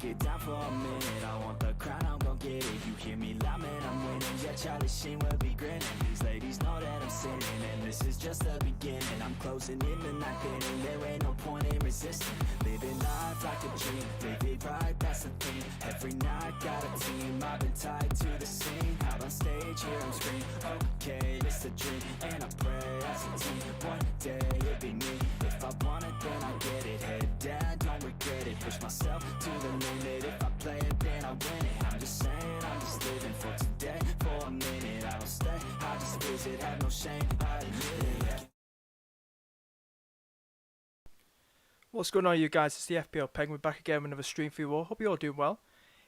it down for a minute. I want the crown, I'm gon' get it. You hear me loud, man, I'm winning. Yeah, Charlie Sheen will be grinning. These ladies know that I'm sinning, and this is just the beginning. I'm closing in the night inning. There ain't no point in resisting. Living life like a dream, live it right, that's the theme. Every night got a team, I've been tied to the scene. Out on stage, here I'm screaming. Okay, it's a dream, and I pray as a team. One day it'll be me. If I want it, then I get it. Head down, don't regret it. Push myself to the limit. If I play it, then I win it. I'm just saying, I'm just living for today. For a minute, I don't stay, I just visit. Have no shame, I admit it. What's going on, you guys? It's the FPL Penguin back again with another stream for you all. Hope you're all doing well.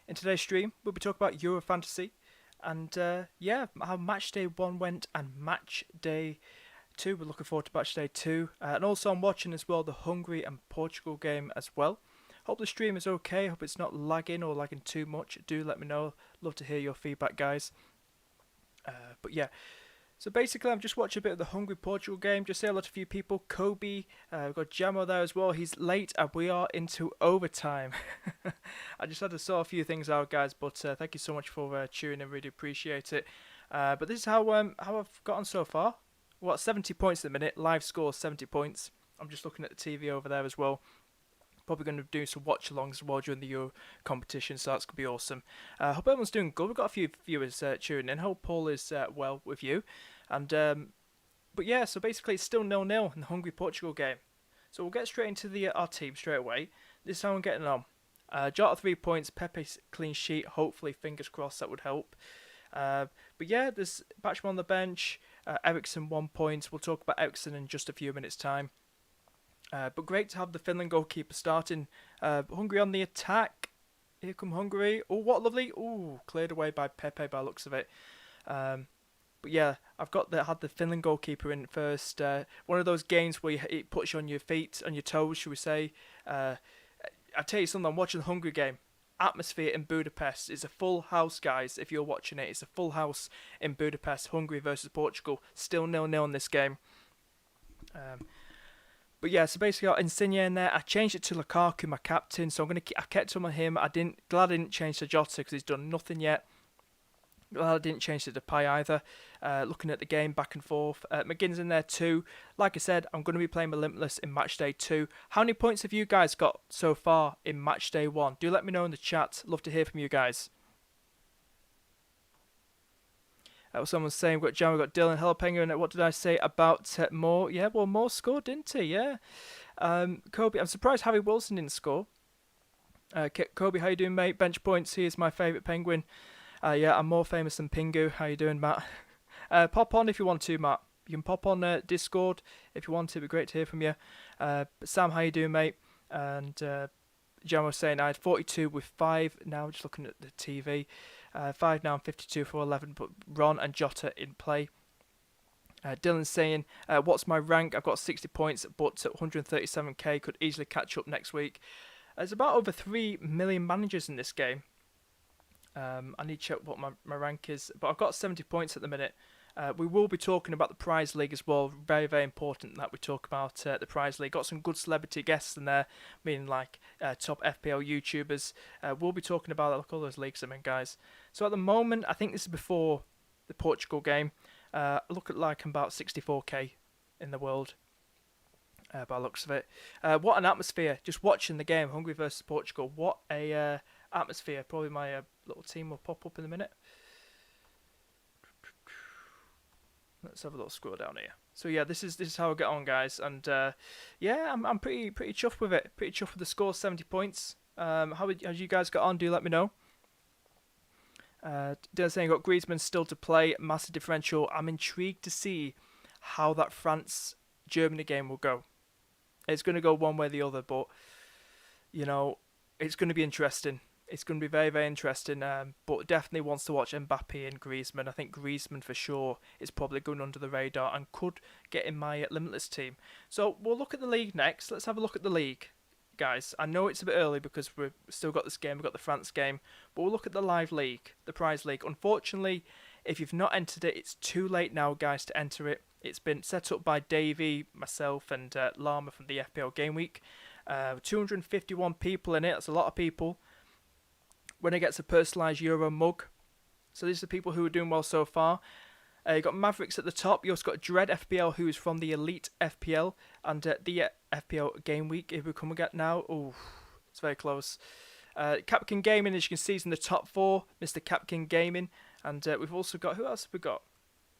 In today's stream, we'll be talking about Euro Fantasy and yeah, how Match Day 1 went and Match Day 2. We're looking forward to Match Day 2. And also I'm watching as well the Hungary and Portugal game as well. Hope the stream is okay. Hope it's not lagging or lagging too much. Do let me know. Love to hear your feedback, guys. But yeah. So basically, I'm just watching a bit of the Hungary-Portugal game. Just say hello to a few people. Kobe, we've got Jamo there as well. He's late and we are into overtime. I just had to sort a few things out, guys. But thank you so much for tuning in. Really appreciate it. But this is how I've gotten so far. What, 70 points at the minute. Live score 70 points. I'm just looking at the TV over there as well. Probably going to do some watch-alongs as well during the Euro competition, so that's going to be awesome. Hope everyone's doing good. We've got a few viewers tuning in. Hope Paul is well with you. And but yeah, so basically it's still 0-0 in the Hungary-Portugal game. So we'll get straight into our team straight away. This is how I'm getting on. Jota 3 points, Pepe clean sheet. Hopefully, fingers crossed, that would help. But yeah, there's Bachmann on the bench. Eriksson 1 point. We'll talk about Eriksson in just a few minutes' time. But great to have the Finland goalkeeper starting. Hungary on the attack. Here come Hungary. Oh, what lovely. Oh, cleared away by Pepe by the looks of it. But yeah, I've had the Finland goalkeeper in first. One of those games where it puts you on your feet, on your toes, should we say. I tell you something, I'm watching the Hungary game. Atmosphere in Budapest. It's a full house, guys, if you're watching it. It's a full house in Budapest. Hungary versus Portugal. Still 0-0 in this game. But yeah, so basically I got Insigne in there. I changed it to Lukaku, my captain. So I kept him on him. Glad I didn't change to Jota because he's done nothing yet. Glad I didn't change to Depay either. Looking at the game back and forth. McGinn's in there too. Like I said, I'm going to be playing my Limitless in Match Day 2. How many points have you guys got so far in Match Day 1? Do let me know in the chat. Love to hear from you guys. Someone's saying, we've got John, we've got Dylan, hello Penguin. What did I say about Moore? Yeah, well, Moore scored, didn't he? Yeah. Kobe, I'm surprised Harry Wilson didn't score. Kobe, how you doing, mate? Bench points, he is my favourite Penguin. Yeah, I'm more famous than Pingu. How you doing, Matt? Pop on if you want to, Matt. You can pop on Discord if you want to. It'd be great to hear from you. Sam, how you doing, mate? And John was saying I had 42 with 5 now, just looking at the TV. 5 now and 52 for 11, but Ron and Jota in play. Dylan's saying, what's my rank? I've got 60 points, but 137k, could easily catch up next week. There's about over 3 million managers in this game. I need to check what my rank is, but I've got 70 points at the minute. We will be talking about the prize league as well. Very, very important that we talk about the prize league. Got some good celebrity guests in there, meaning like top FPL YouTubers. We'll be talking about that. Look, all those leagues I'm in, guys. So at the moment, I think this is before the Portugal game. I look at like about 64k in the world by the looks of it. What an atmosphere! Just watching the game, Hungary versus Portugal. What a atmosphere. Probably my little team will pop up in a minute. Let's have a little scroll down here. So yeah, this is how I get on, guys, and yeah, I'm pretty chuffed with it. Pretty chuffed with the score, 70 points. How you guys got on? Do let me know. Dylan saying got Griezmann still to play, massive differential. I'm intrigued to see how that France-Germany game will go. It's going to go one way or the other, but you know, it's going to be interesting. It's going to be very, very interesting, but definitely wants to watch Mbappe and Griezmann. I think Griezmann for sure is probably going under the radar and could get in my Limitless team. So we'll look at the league next. Let's have a look at the league, guys. I know it's a bit early because we've still got this game. We've got the France game, but we'll look at the live league, the prize league. Unfortunately, if you've not entered it, it's too late now, guys, to enter it. It's been set up by Davey, myself, and Llama from the FPL Game Week. 251 people in it. That's a lot of people. Winner gets a personalised Euro mug. So these are the people who are doing well so far. You got Mavericks at the top. You also got Dread FPL, who is from the Elite FPL, and the FPL Game Week. If we come again now, oh, it's very close. Capkin Gaming, as you can see, is in the top 4. Mr. Capkin Gaming, and we've also got, who else have we got?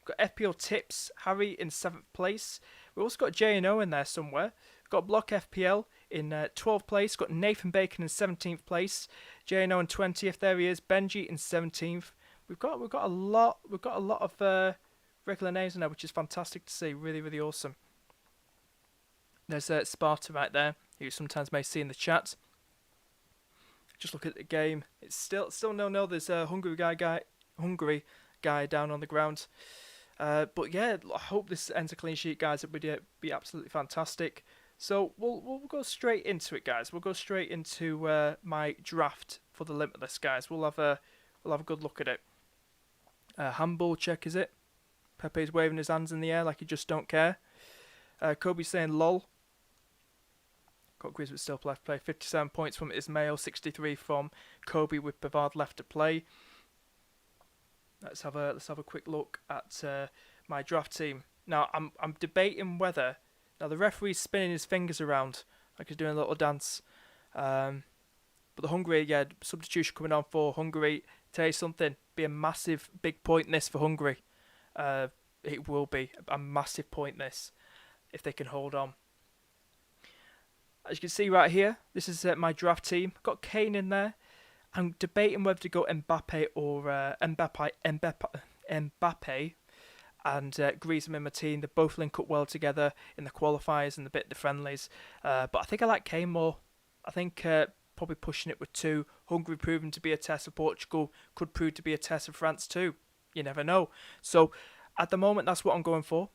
We've got FPL Tips, Harry in 7th place. We've also got J&O in there somewhere. We've got Block FPL in 12th place. We've got Nathan Bacon in 17th place. J&O in 20th. There he is. Benji in 17th. We've got a lot of regular names in there, which is fantastic to see. Really, really awesome. There's Sparta right there, who you sometimes may see in the chat. Just look at the game. It's still 0-0. There's a Hungary guy down on the ground. But yeah, I hope this ends a clean sheet, guys. It would be absolutely fantastic. So we'll go straight into it, guys. We'll go straight into my draft for the Limitless, guys. We'll have a good look at it. Handball check, is it? Pepe's waving his hands in the air like he just don't care. Kobe's saying lol. Got Grizz with still left play. 57 points from Ismail, 63 from Kobe with Bavard left to play. Let's have a quick look at my draft team. Now I'm debating whether, now the referee's spinning his fingers around like he's doing a little dance. But the Hungary, yeah, substitution coming on for Hungary. Tell you something, be a massive big point in this for Hungary. It will be a massive point in this if they can hold on. As you can see right here, this is my draft team. Got Kane in there. I'm debating whether to go Mbappe or Mbappe and Griezmann in my team. They both link up well together in the qualifiers and the friendlies. But I think I like Kane more. I think probably pushing it with 2. Hungary proving to be a test of Portugal could prove to be a test of France too. You never know. So at the moment, that's what I'm going for.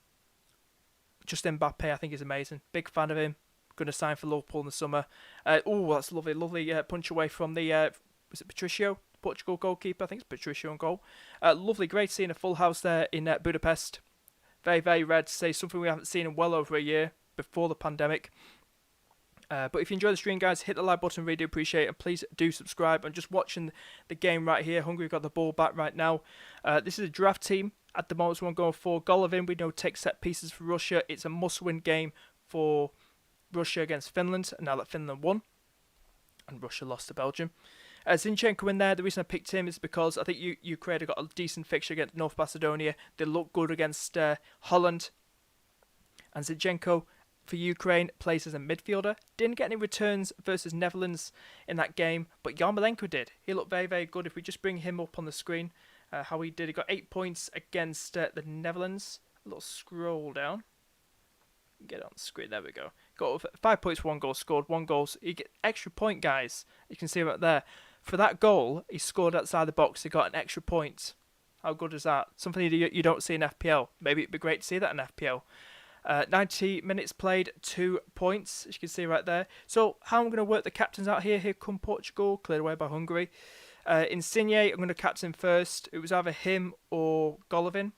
Just Mbappe, I think, is amazing. Big fan of him. Going to sign for Liverpool in the summer. Oh, that's lovely. Lovely punch away from the, was it Patricio? Portugal goalkeeper. I think it's Patricio on goal. Lovely. Great seeing a full house there in Budapest. Very, very rare to say. Something we haven't seen in well over a year before the pandemic. But if you enjoy the stream, guys, hit the like button. Really do appreciate it. And please do subscribe. I'm just watching the game right here. Hungary got the ball back right now. This is a draft team. At the moment, we're going for Golovin. We know take set pieces for Russia. It's a must-win game for Russia against Finland. And now that Finland won. And Russia lost to Belgium. Zinchenko in there. The reason I picked him is because I think Ukraine have got a decent fixture against North Macedonia. They look good against Holland. And Zinchenko for Ukraine plays as a midfielder. Didn't get any returns versus Netherlands in that game, but Yarmolenko did. He looked very, very good. If we just bring him up on the screen, how he did. He got 8 points against the Netherlands. A little scroll down. Get it on the screen. There we go. Got 5 points for 1 goal. Scored 1 goal. So he get extra point, guys. You can see right there. For that goal, he scored outside the box. He got an extra point. How good is that? Something you don't see in FPL. Maybe it'd be great to see that in FPL. 90 minutes played, 2 points, as you can see right there. So how I'm going to work the captains out here. Here come Portugal, cleared away by Hungary. Insigne, I'm going to captain first. It was either him or Golovin.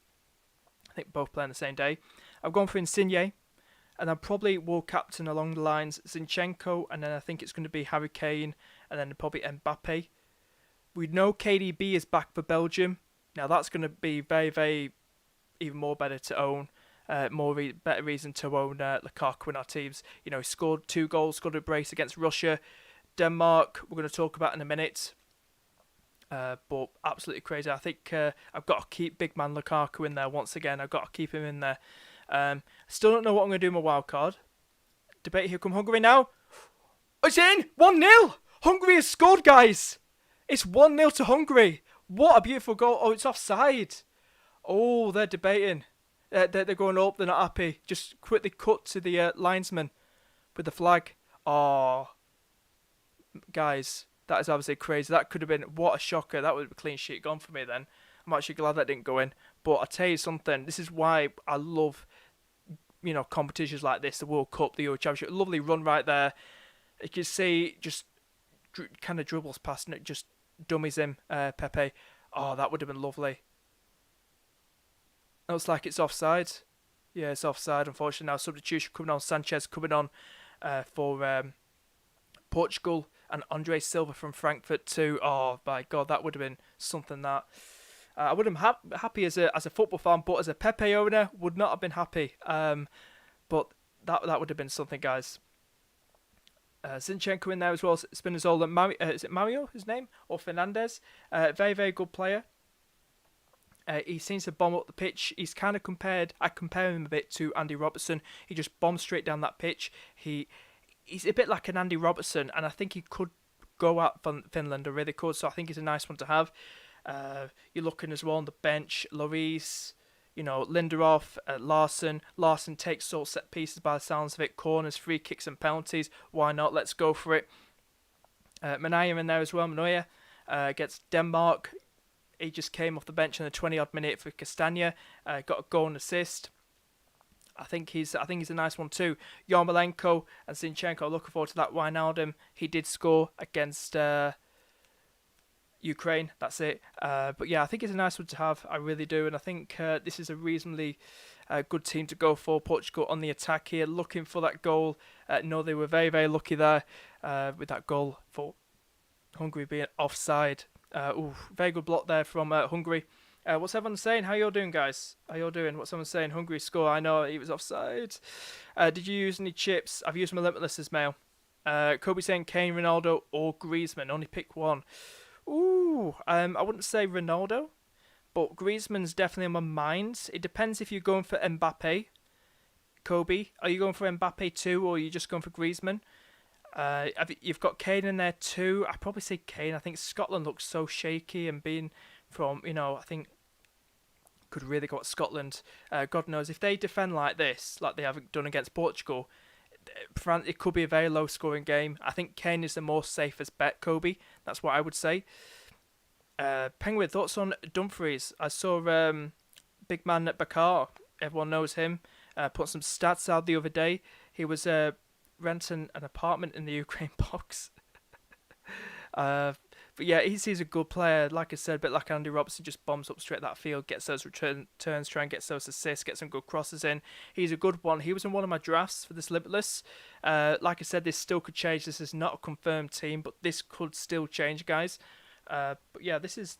I think both play on the same day. I've gone for Insigne. And I probably will captain along the lines Zinchenko. And then I think it's going to be Harry Kane. And then probably Mbappe. We know KDB is back for Belgium. Now that's going to be very, very even more better to own. Better reason to own Lukaku in our teams. You know, he scored 2 goals, scored a brace against Russia. Denmark, we're going to talk about in a minute. But absolutely crazy. I think I've got to keep big man Lukaku in there once again. I've got to keep him in there. Still don't know what I'm going to do with my wild card. Debate, here come Hungary now. It's in! 1-0! Hungary has scored, guys! It's 1-0 to Hungary. What a beautiful goal. Oh, it's offside. Oh, they're debating. They're going up. They're not happy. Just quickly cut to the linesman with the flag. Oh, guys, that is obviously crazy. That could have been, what a shocker. That would have been a clean sheet gone for me then. I'm actually glad that didn't go in. But I'll tell you something. This is why I love, you know, competitions like this. The World Cup, the Euro Championship. Lovely run right there. You can see just kind of dribbles past and it just dummies him, Pepe. Oh, that would have been lovely. Looks like it's offside. Yeah, it's offside, unfortunately. Now substitution coming on. Sanchez coming on for Portugal. and Andre Silva from Frankfurt too. Oh my God, that would have been something that I would have been happy as a football fan, but as a Pepe owner, would not have been happy. But that would have been something, guys. Zinchenko in there as well. Spinazzola, is it Mario, his name? Or Fernandez? Very, very good player. He seems to bomb up the pitch. I compare him a bit to Andy Robertson. He just bombs straight down that pitch. He's a bit like an Andy Robertson, and I think he could go out for Finland, or really could. So I think he's a nice one to have. You're looking as well on the bench, Lloris, Lindelof, Larson. Larson takes all set pieces by the sounds of it, corners, free kicks and penalties. Why not? Let's go for it. Manaia in there as well. Manoia gets Denmark. He just came off the bench in the 20-odd minute for Castagna. Got a goal and assist. I think he's a nice one too. Yarmolenko and Zinchenko. Looking forward to that. Wijnaldum, he did score against Ukraine. That's it. But yeah, I think it's a nice one to have. I really do. And I think this is a reasonably good team to go for. Portugal on the attack here, looking for that goal. No, they were very, very lucky there with that goal for Hungary being offside. Very good block there from Hungary. What's everyone saying? How y'all doing, guys? How y'all doing? What's someone saying? Hungary score. I know he was offside. Did you use any chips? I've used my Limitless as mail. Kobe saying Kane, Ronaldo, or Griezmann. Only pick one. I wouldn't say Ronaldo, but Griezmann's definitely on my mind. It depends if you're going for Mbappe. Kobe, are you going for Mbappe too, or are you just going for Griezmann? You've got Kane in there too. I'd probably say Kane. I think Scotland looks so shaky, and being from, I think could really go at Scotland. God knows, if they defend like this, like they haven't done against Portugal, France, it could be a very low scoring game. I think Kane is the more safest bet, Kobe. That's what I would say. Penguin, thoughts on Dumfries? I saw big man at Bakar. Everyone knows him. Put some stats out the other day. He was renting an apartment in the Ukraine box. But yeah, he's a good player. Like I said, a bit like Andy Robertson, just bombs up straight that field, gets those turns, try and gets those assists, gets some good crosses in. He's a good one. He was in one of my drafts for this Limitless. Like I said, this still could change. This is not a confirmed team, but this could still change, guys. But yeah, this is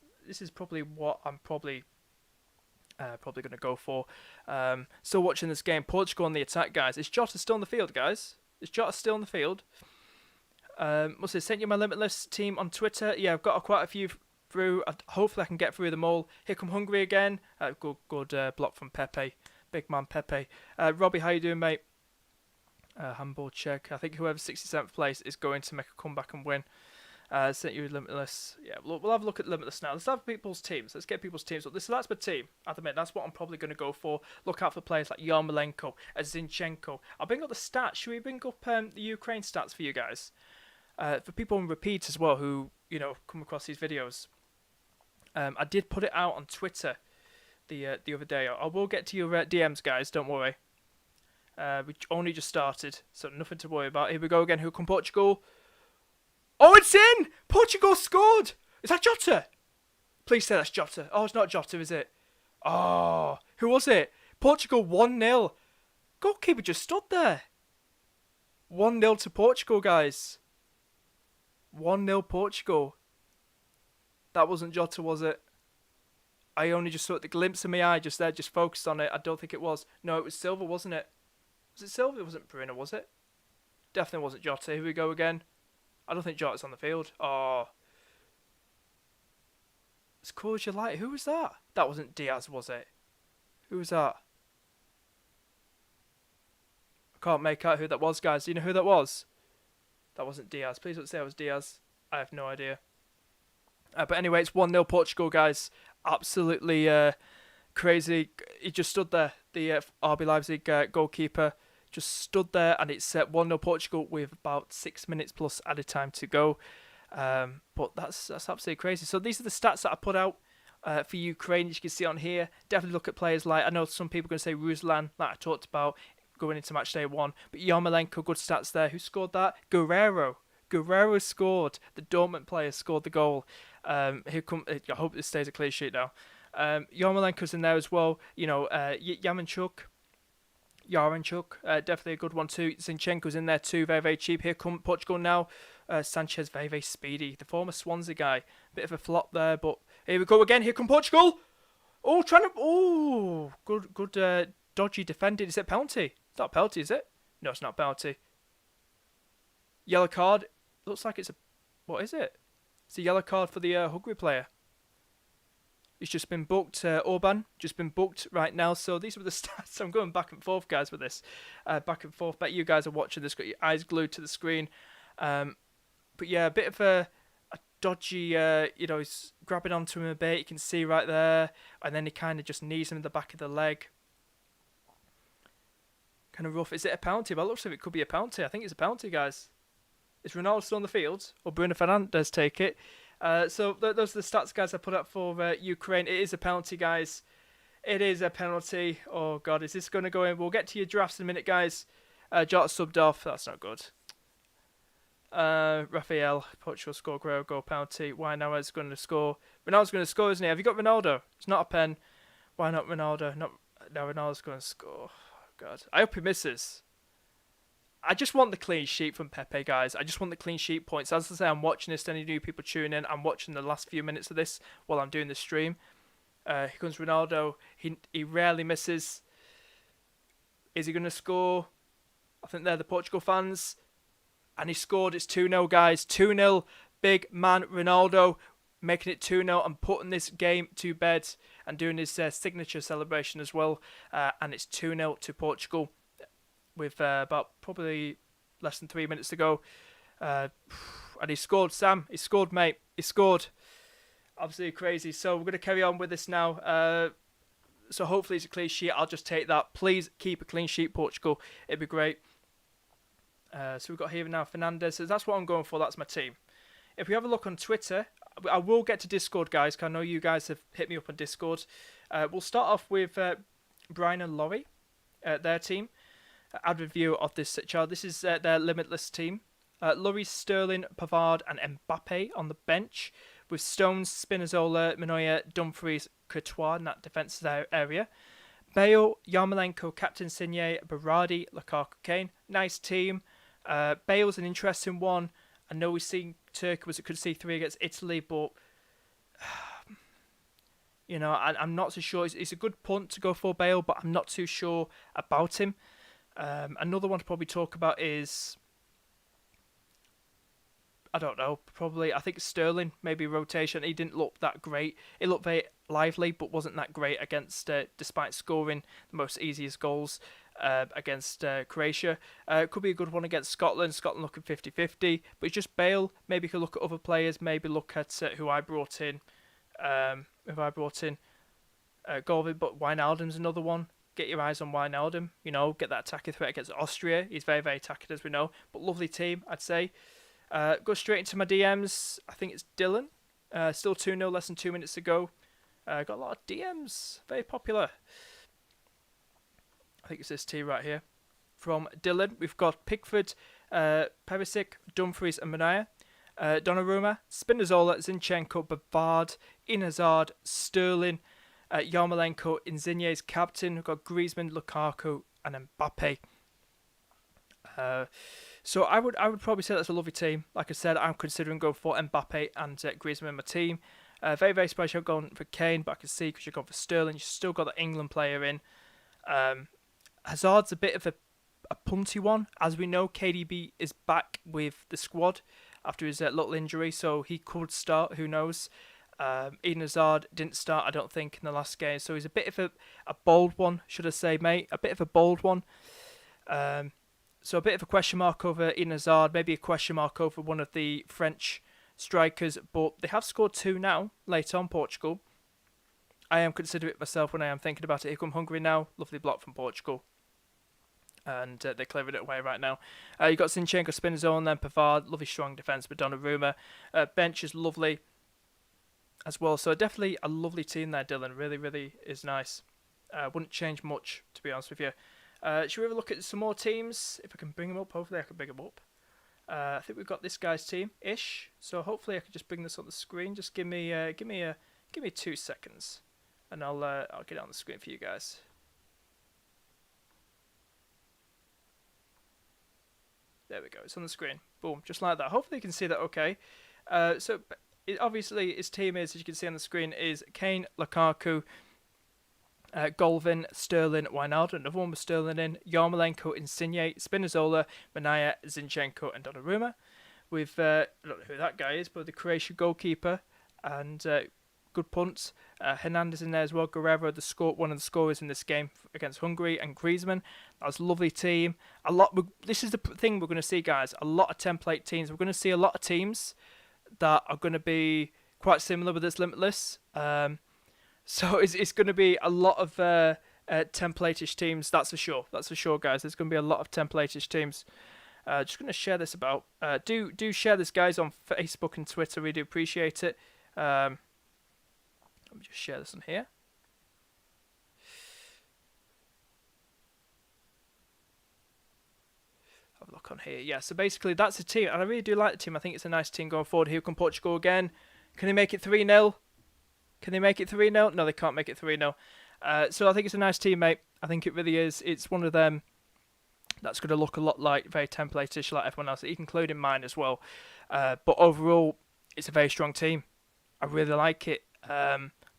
probably what I'm probably going to go for. Still watching this game. Portugal on the attack, guys. Is Jota still on the field, guys? Is Jota still on the field? Must have sent you my Limitless team on Twitter. Yeah, I've got quite a few through. Hopefully I can get through them all. Here come Hungary again. Good block from Pepe. Big man Pepe. Robbie, how you doing, mate? Handball check. I think whoever's 67th place is going to make a comeback and win. Sent you Limitless. Yeah, we'll have a look at Limitless now. Let's have people's teams. Let's get people's teams. That's my team. At the minute, that's what I'm probably going to go for. Look out for players like Yarmolenko, Zinchenko. I'll bring up the stats. Should we bring up the Ukraine stats for you guys? For people on repeats as well who, come across these videos. I did put it out on Twitter the other day. I will get to your DMs, guys. Don't worry. We only just started, so nothing to worry about. Here we go again. Who come Portugal? Oh, it's in! Portugal scored! Is that Jota? Please say that's Jota. Oh, it's not Jota, is it? Oh, who was it? Portugal 1-0. Goalkeeper just stood there. 1-0 to Portugal, guys. 1-0 Portugal. That wasn't Jota, was it? I only just saw the glimpse of my eye just there, just focused on it. I don't think it was. No, it was Silva, wasn't it? Was it Silva? It wasn't Bruno, was it? Definitely wasn't Jota. Here we go again. I don't think Jota's on the field. Oh. As cool as you like. Who was that? That wasn't Diaz, was it? Who was that? I can't make out who that was, guys. Do you know who that was? That wasn't Diaz. Please don't say it was Diaz. I have no idea. But anyway, it's 1-0 Portugal, guys. Absolutely crazy. He just stood there. The RB Leipzig goalkeeper just stood there, and it's 1-0 Portugal with about 6 minutes plus added time to go. But that's absolutely crazy. So these are the stats that I put out for Ukraine. As you can see on here, definitely look at players like, I know some people are going to say Ruslan, that I talked about going into match day 1. But Yarmolenko, good stats there. Who scored that? Guerrero. Guerrero scored. The Dortmund player scored the goal. I hope this stays a clear sheet now. Yarmolenko's in there as well. Yarenchuk, definitely a good one too. Zinchenko's in there too, very, very cheap. Here come Portugal now. Sanchez, very, very speedy. The former Swansea guy. Bit of a flop there, but here we go again. Here come Portugal. Oh, trying to... Oh, good dodgy defending. Is it penalty? It's not a penalty, is it? No, it's not a penalty. Yellow card. Looks like it's a... What is it? It's a yellow card for the Hungary player. He's just been booked. Orban, just been booked right now. So these were the stats. I'm going back and forth, guys, with this. Back and forth. Bet you guys are watching this. Got your eyes glued to the screen. But yeah, a bit of a dodgy, he's grabbing onto him a bit. You can see right there. And then he kind of just knees him in the back of the leg. Kind of rough. Is it a penalty? Well, it looks like it could be a penalty. I think it's a penalty, guys. Is Ronaldo still on the field? Or Bruno Fernandes take it? So those are the stats, guys, I put up for Ukraine. It is a penalty, guys. It is a penalty. Oh, God, is this going to go in? We'll get to your drafts in a minute, guys. Jota subbed off. That's not good. Rafael, Portugal score, Guerrero goal, penalty. Why now is going to score? Ronaldo's going to score, isn't he? Have you got Ronaldo? It's not a pen. Why not Ronaldo? Now Ronaldo's going to score. Oh, God. I hope he misses. I just want the clean sheet from Pepe, guys. I just want the clean sheet points. As I say, I'm watching this. Any new people tune in, I'm watching the last few minutes of this while I'm doing the stream. Here comes Ronaldo. He rarely misses. Is he going to score? I think they're the Portugal fans. And he scored. It's 2-0, guys. 2-0. Big man Ronaldo making it 2-0 and putting this game to bed and doing his signature celebration as well. And it's 2-0 to Portugal. With about probably less than 3 minutes to go. And he scored, Sam. He scored, mate. He scored. Absolutely crazy. So we're going to carry on with this now. So hopefully it's a clean sheet. I'll just take that. Please keep a clean sheet, Portugal. It'd be great. So we've got here now Fernandes. So that's what I'm going for. That's my team. If we have a look on Twitter, I will get to Discord, guys, because I know you guys have hit me up on Discord. We'll start off with Brian and Laurie, their team. Add review of this child. This is their limitless team. Laurie, Sterling, Pavard and Mbappe on the bench with Stones, Spinazzola, Manoia, Dumfries, Courtois in that defensive area. Bale, Yarmolenko, Captain Signé, Berardi, Lukaku, Kane. Nice team. Bale's an interesting one. I know we've seen Turkey was could see 3 against Italy, but I'm not so sure. It's a good punt to go for Bale, but I'm not too sure about him. Another one to probably talk about is, I don't know, probably, I think Sterling, maybe rotation. He didn't look that great. He looked very lively, but wasn't that great against, despite scoring the most easiest goals against Croatia. Could be a good one against Scotland. Scotland looking 50-50, but it's just Bale. Maybe you could look at other players, maybe look at who I brought in. Golvin, but Wijnaldum's another one. Get your eyes on Wijnaldum, get that attacking threat against Austria. He's very, very attacking, as we know, but lovely team, I'd say. Go straight into my DMs. I think it's Dylan. Still 2-0, less than 2 minutes to go. Got a lot of DMs, very popular. I think it's this team right here. From Dylan, we've got Pickford, Perisic, Dumfries and Manoia. Donnarumma, Spinazzola, Zinchenko, Bavard, Hazard, Sterling, Yarmolenko, Insigne's captain. We've got Griezmann, Lukaku, and Mbappe. So I would probably say that's a lovely team. Like I said, I'm considering going for Mbappe and Griezmann in my team. Very, very special going for Kane, but I can see because you've gone for Sterling, you've still got the England player in. Hazard's a bit of a punty one. As we know, KDB is back with the squad after his little injury, so he could start, who knows. Eden Hazard didn't start, I don't think, in the last game. So he's a bit of a bold one, should I say, mate? A bit of a bold one. So a bit of a question mark over Eden Hazard, maybe a question mark over one of the French strikers. But they have scored 2 now, late on, Portugal. I am considering it myself when I am thinking about it. Here come Hungary now. Lovely block from Portugal. And they're clearing it away right now. You've got Zinchenko, Spinazzola, and then Pavard. Lovely strong defence with Donnarumma. Bench is lovely as well. So definitely a lovely team there, Dylan. Really, really is nice. Wouldn't change much, to be honest with you. Should we have a look at some more teams? If I can bring them up, hopefully I can bring them up. I think we've got this guy's team-ish. So hopefully I can just bring this on the screen. Just give me 2 seconds, and I'll get it on the screen for you guys. There we go. It's on the screen. Boom, just like that. Hopefully you can see that okay. So obviously his team is, as you can see on the screen, is Kane, Lukaku, Golvin, Sterling, Wijnaldum, another one with Sterling in, Yarmolenko, Insigne, Spinazzola, Manaya, Zinchenko, and Donnarumma. With, I don't know who that guy is, but the Croatian goalkeeper, and good punts. Hernandez in there as well. Guerrero, one of the scorers in this game against Hungary, and Griezmann. That's a lovely team. This is the thing we're going to see, guys. A lot of template teams. We're going to see a lot of teams that are going to be quite similar with this Limitless. So it's going to be a lot of template-ish teams. That's for sure. That's for sure, guys. There's going to be a lot of template-ish teams. Just going to share this about. Do share this, guys, on Facebook and Twitter. We do appreciate it. Let me just share this on here. Have a look on here. Yeah, so basically that's a team. And I really do like the team. I think it's a nice team going forward. Here come Portugal again. Can they make it 3-0? Can they make it 3-0? No, they can't make it 3-0. So I think it's a nice team, mate. I think it really is. It's one of them that's going to look a lot like, very template-ish like everyone else, including mine as well. But overall, it's a very strong team. I really like it.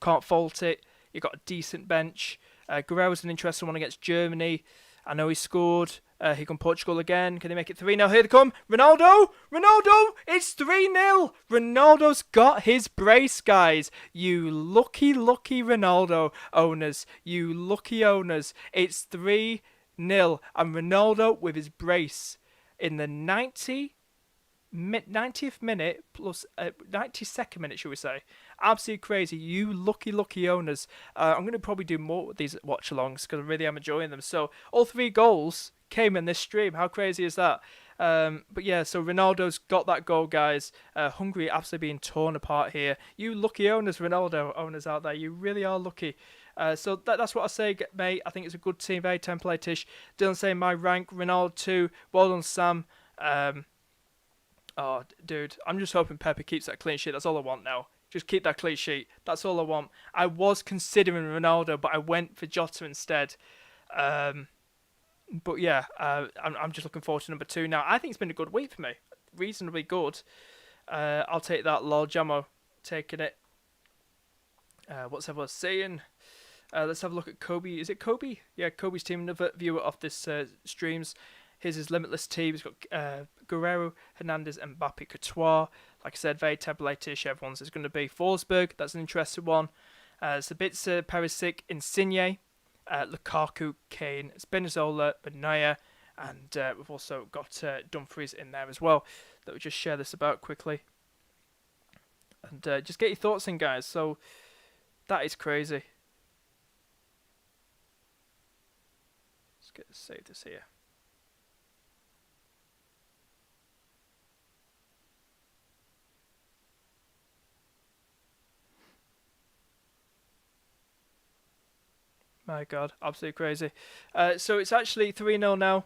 Can't fault it. You've got a decent bench. Guerrero's an interesting one against Germany. I know he scored. Here come Portugal again. Can they make it 3-0? Here they come. Ronaldo! Ronaldo! It's 3-0! Ronaldo's got his brace, guys. You lucky, lucky Ronaldo owners. You lucky owners. It's 3-0. And Ronaldo with his brace in the 90th minute plus 92nd minute, should we say. Absolutely crazy. You lucky, lucky owners. I'm going to probably do more with these watch-alongs because I really am enjoying them. So all 3 goals came in this stream. How crazy is that? But yeah, so Ronaldo's got that goal, guys. Hungary absolutely being torn apart here. You lucky owners, Ronaldo owners out there. You really are lucky. So that's what I say, mate. I think it's a good team, very template-ish. Dylan saying my rank, Ronaldo 2. Well done, Sam. Oh, dude, I'm just hoping Pepe keeps that clean sheet. That's all I want now. Just keep that clean sheet. That's all I want. I was considering Ronaldo, but I went for Jota instead. But yeah, I'm just looking forward to number 2 now. I think it's been a good week for me. Reasonably good. I'll take that. Lol Jamo taking it. What's everyone saying? Let's have a look at Kobe. Is it Kobe? Yeah, Kobe's team. Another viewer of this streams. Here's his Limitless team. He's got Guerrero, Hernandez, Mbappe, Courtois. Like I said, very template-ish. Everyone's is going to be Forsberg. That's an interesting one. Sabitzer, Perisic, Insigne, Lukaku, Kane, Spinazzola, Manaya, and we've also got Dumfries in there as well. That we just share this about quickly. And just get your thoughts in, guys. So that is crazy. Let's save this here. My God, absolutely crazy. So it's actually 3-0 now,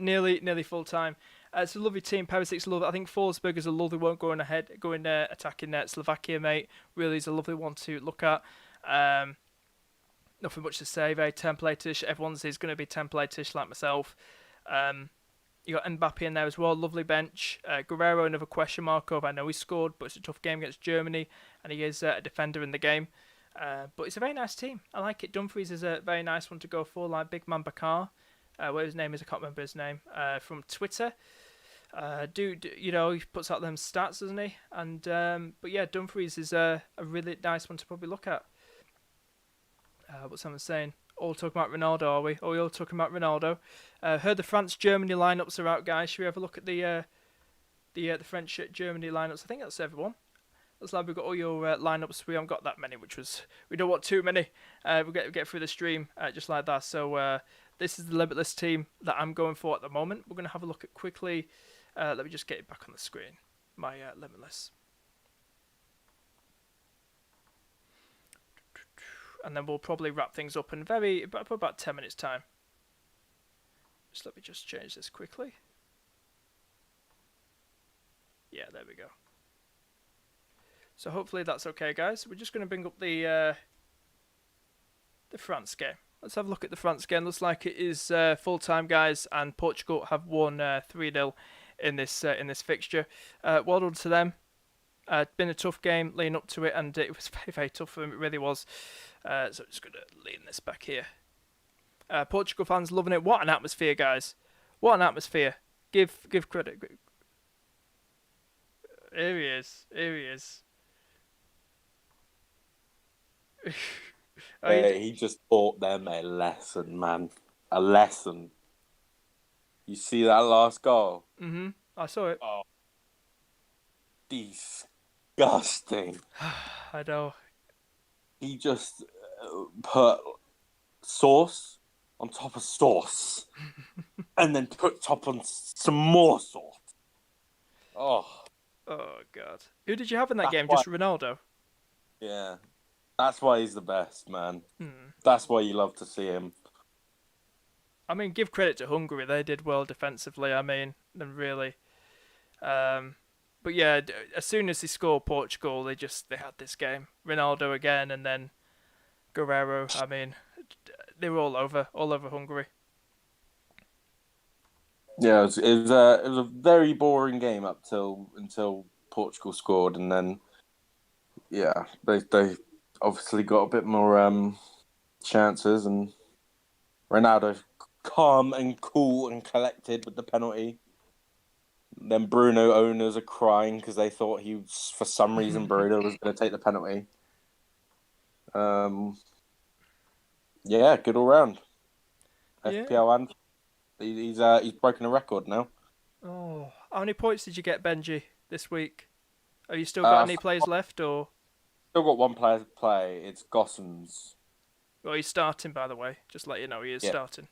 nearly full time. It's a lovely team. Perisic's lovely. I think Forsberg is a lovely one going attacking Slovakia, mate. Really is a lovely one to look at. Nothing much to say. Very template-ish. Everyone's is going to be template-ish like myself. You got Mbappe in there as well. Lovely bench. Guerrero, another question mark over. I know he scored, but it's a tough game against Germany, and he is a defender in the game. But it's a very nice team. I like it. Dumfries is a very nice one to go for, like Big Man Bakar. What his name is, I can't remember his name. From Twitter. You know, he puts out them stats, doesn't he? And but yeah, Dumfries is a really nice one to probably look at. What's someone saying? All talking about Ronaldo, are we? Oh, we all talking about Ronaldo. Heard the France-Germany lineups are out, guys. Should we have a look at the French-Germany lineups? I think that's everyone. Looks like we've got all your lineups. We haven't got that many, we don't want too many. We'll get through the stream just like that. So this is the Limitless team that I'm going for at the moment. We're going to have a look at quickly. Let me just get it back on the screen. My Limitless. And then we'll probably wrap things up in about 10 minutes time. Just let me just change this quickly. Yeah, there we go. So hopefully that's okay, guys. We're just going to bring up the France game. Let's have a look at the France game. Looks like it is full time, guys, and Portugal have won 3-0 in this fixture. Well done to them. It's been a tough game leading up to it, and it was very, very tough for them. It really was. So I'm just going to lean this back here. Portugal fans loving it. What an atmosphere, guys! What an atmosphere. Give credit. Here he is. Here he is. He just taught them a lesson, man. A lesson. You see that last goal? I saw it. Oh, disgusting. I know. He just put sauce on top of sauce. And then put top on some more sauce. Oh God. Who did you have in that That's game? why- Just Ronaldo? yeah. That's why he's the best, man. That's why you love to see him. I mean, give credit to Hungary. They did well defensively. I mean, and really. But yeah, as soon as they scored Portugal, they had this game. Ronaldo again, and then Guerrero. I mean, they were all over Hungary. Yeah, it was a very boring game until Portugal scored, and then yeah, they obviously got a bit more chances, and Ronaldo calm and cool and collected with the penalty. Then Bruno owners are crying because they thought for some reason Bruno was going to take the penalty. Yeah, good all round. Yeah. FPL and he's broken a record now. Oh, how many points did you get, Benji, this week? Have you still got any players left, or? Still got one player to play. It's Gossams. Well, he's starting, by the way. Just to let you know, he is starting.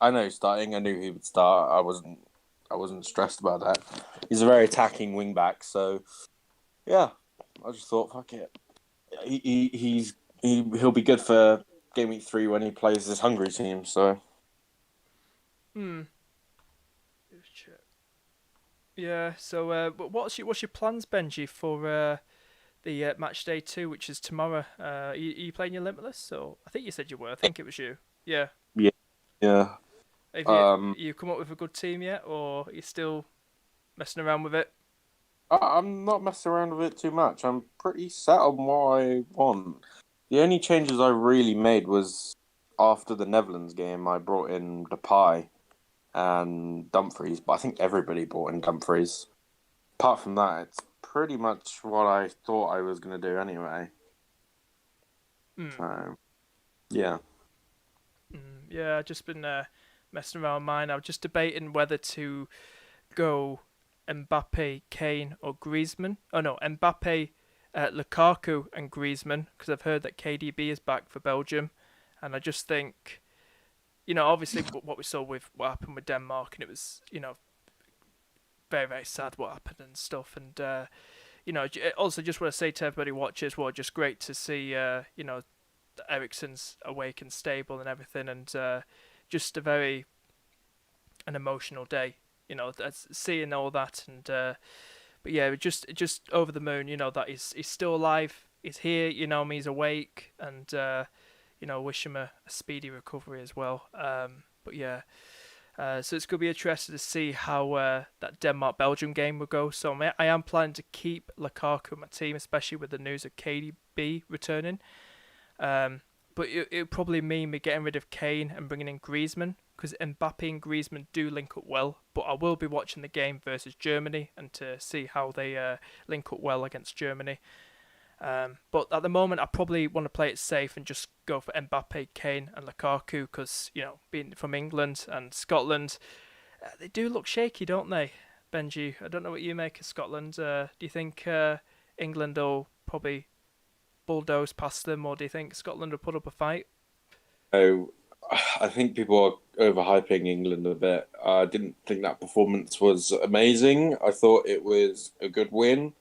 I know he's starting. I knew he would start. I wasn't stressed about that. He's a very attacking wing back, so yeah. I just thought, fuck it. He'll be good for game week 3 when he plays this Hungary team. So. Yeah. So, what's your plans, Benji, for the match day 2, which is tomorrow? Are you playing your Limitless? Or I think you said you were. I think it was you. Yeah. Yeah. Have you come up with a good team yet, or are you still messing around with it? I'm not messing around with it too much. I'm pretty set on what I want. The only changes I really made was after the Netherlands game. I brought in Depay and Dumfries, but I think everybody brought in Dumfries. Apart from that, it's pretty much what I thought I was going to do anyway. So, yeah. Yeah, I've just been messing around with mine. I was just debating whether to go Mbappe, Kane, or Griezmann. Oh no, Mbappe, Lukaku, and Griezmann, because I've heard that KDB is back for Belgium, and I just think, obviously what we saw with what happened with Denmark, and it was, very, very sad what happened and stuff, and also just want to say to everybody watching as well, just great to see, Eriksen's awake and stable and everything, and just an emotional day, seeing all that, and but yeah, just over the moon, that he's still alive, he's here, he's awake, and wish him a speedy recovery as well. But yeah, so it's going to be interesting to see how that Denmark-Belgium game will go. So I am planning to keep Lukaku in my team, especially with the news of KDB returning. But it probably mean me getting rid of Kane and bringing in Griezmann, because Mbappe and Griezmann do link up well. But I will be watching the game versus Germany and to see how they link up well against Germany. But at the moment, I probably want to play it safe and just go for Mbappe, Kane, and Lukaku, because being from England and Scotland, they do look shaky, don't they, Benji? I don't know what you make of Scotland. Do you think England will probably bulldoze past them, or do you think Scotland will put up a fight? Oh, I think people are overhyping England a bit. I didn't think that performance was amazing. I thought it was a good win,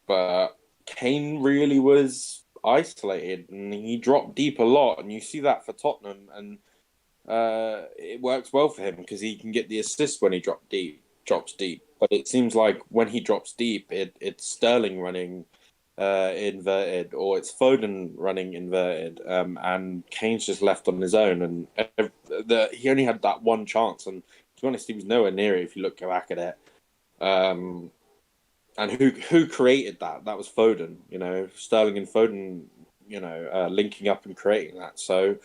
but Kane really was isolated, and he dropped deep a lot, and you see that for Tottenham, and it works well for him because he can get the assist when he drops deep. But it seems like when he drops deep, it's Sterling running inverted, or it's Foden running inverted, and Kane's just left on his own, and he only had that one chance, and to be honest, he was nowhere near it if you look back at it. And who created that? That was Foden, Sterling and Foden, linking up and creating that. So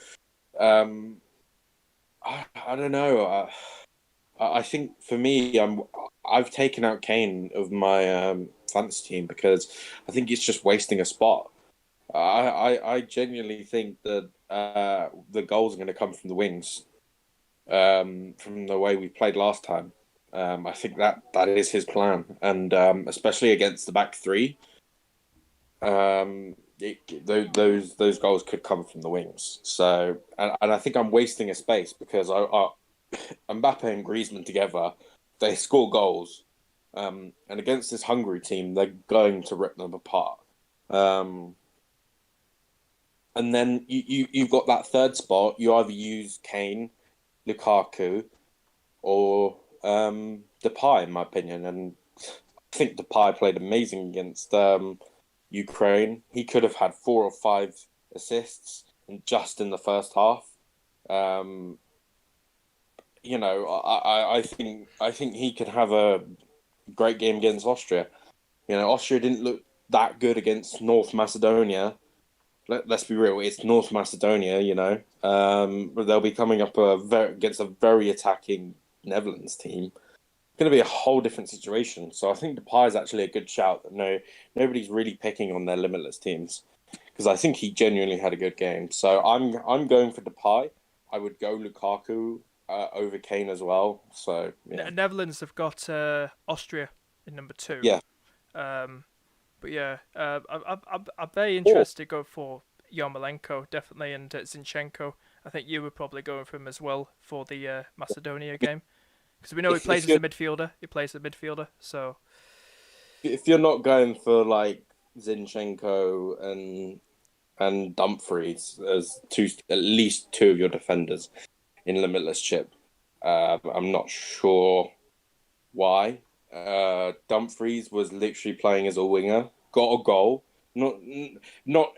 I don't know. I think for me, I've taken out Kane of my fantasy team because I think it's just wasting a spot. I genuinely think that the goals are going to come from the wings, from the way we played last time. I think that is his plan, and especially against the back three, those goals could come from the wings. So, and I think I'm wasting a space because Mbappe and Griezmann together, they score goals, and against this Hungary team, they're going to rip them apart. And then you've got that third spot. You either use Kane, Lukaku, or Depay, in my opinion. And I think Depay played amazing against Ukraine. He could have had 4 or 5 assists just in the first half. I think he could have a great game against Austria. Austria didn't look that good against North Macedonia. Let's be real, it's North Macedonia, but they'll be coming up against a very attacking Netherlands team. It's going to be a whole different situation. So I think Depay is actually a good shout. Nobody's really picking on their limitless teams because I think he genuinely had a good game. So I'm going for Depay. I would go Lukaku over Kane as well. So yeah. Netherlands have got Austria in number 2. Yeah. But yeah, I'm very interested to go for Yarmolenko, definitely, and Zinchenko. I think you were probably going for him as well for the Macedonia game. Because we know he plays as a midfielder. So if you're not going for like Zinchenko and Dumfries as at least 2 of your defenders in Limitless Chip, I'm not sure why. Dumfries was literally playing as a winger, got a goal. Not.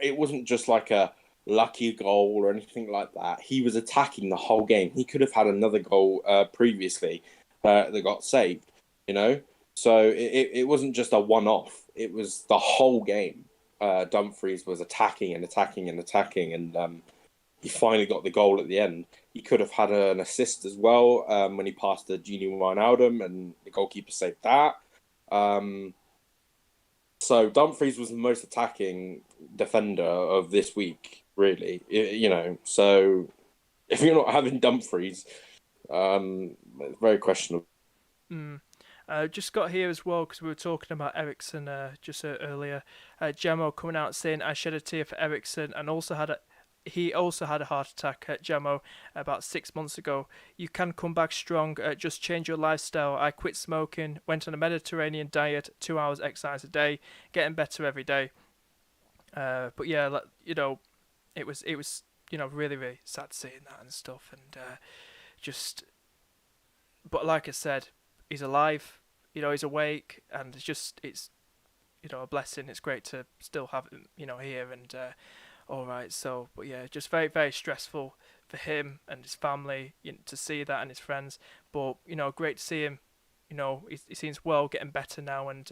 It wasn't just like a lucky goal or anything like that. He was attacking the whole game. He could have had another goal previously that got saved. So it wasn't just a one-off. It was the whole game. Dumfries was attacking and attacking and attacking, and he finally got the goal at the end. He could have had an assist as well when he passed to Gini Wijnaldum, and the goalkeeper saved that. So Dumfries was the most attacking defender of this week, really. So if you're not having Dumfries, it's very questionable. Just got here as well because we were talking about Eriksen just earlier. Jamo coming out saying I shed a tear for Eriksen and he also had a heart attack at Jamo about 6 months ago. You can come back strong. Just change your lifestyle. I quit smoking, went on a Mediterranean diet, 2 hours exercise a day, getting better every day. But yeah, it was really, really sad seeing that and stuff. And but like I said, he's alive. He's awake, and it's a blessing. It's great to still have him, here and. All right, so, but yeah, just very, very stressful for him and his family to see that, and his friends. But great to see him. He seems well, getting better now, and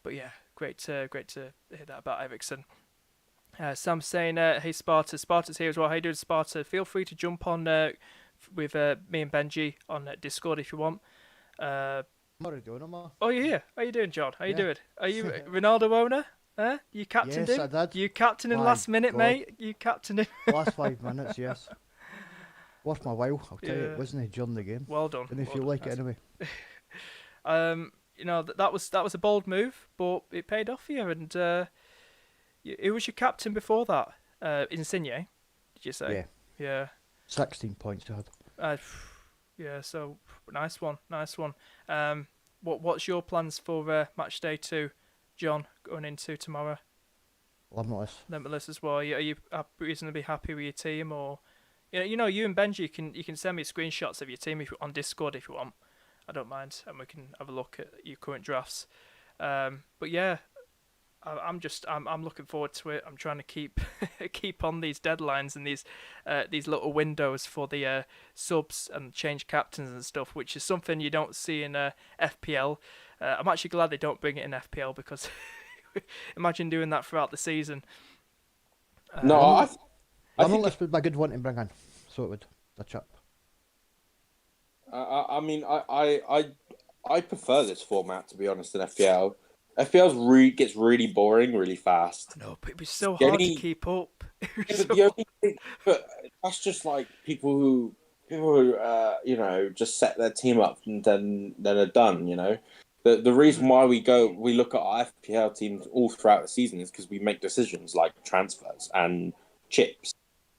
but yeah, great to hear that about Eriksen. Sam saying, "Hey Sparta's here as well. How you doing, Sparta? Feel free to jump on with me and Benji on Discord if you want." I'm already doing it, man. Oh, you're here. How you doing, John? How you doing? Are you Ronaldo owner? You captained him? Yes, I did. You captained him last minute, God. mate. You captained him. Last 5 minutes, yes. Worth my while, I'll tell you. It wasn't during the game. Well done. And if you like it anyway. That was a bold move, but it paid off for you. And who was your captain before that? Insigne, did you say? Yeah. 16 points I had. Yeah. So nice one. What's your plans for match day 2, John, going into tomorrow? Limitless as well. Are you reasonably happy with your team, or you and Benji you can send me screenshots of your team on Discord if you want. I don't mind, and we can have a look at your current drafts. But yeah, I'm looking forward to it. I'm trying to keep keep on these deadlines and these little windows for the subs and change captains and stuff, which is something you don't see in FPL. I'm actually glad they don't bring it in FPL because imagine doing that throughout the season. No, I I think this would be a good one to bring in, so it would the chip. I mean, I prefer this format, to be honest, in FPL. FPL gets really boring really fast. No, but it was so The hard to only, keep up. yeah, but the only thing, but that's just like people who you know, just set their team up and then are done. You know, the reason why we look at our FPL teams all throughout the season is because we make decisions like transfers and chips.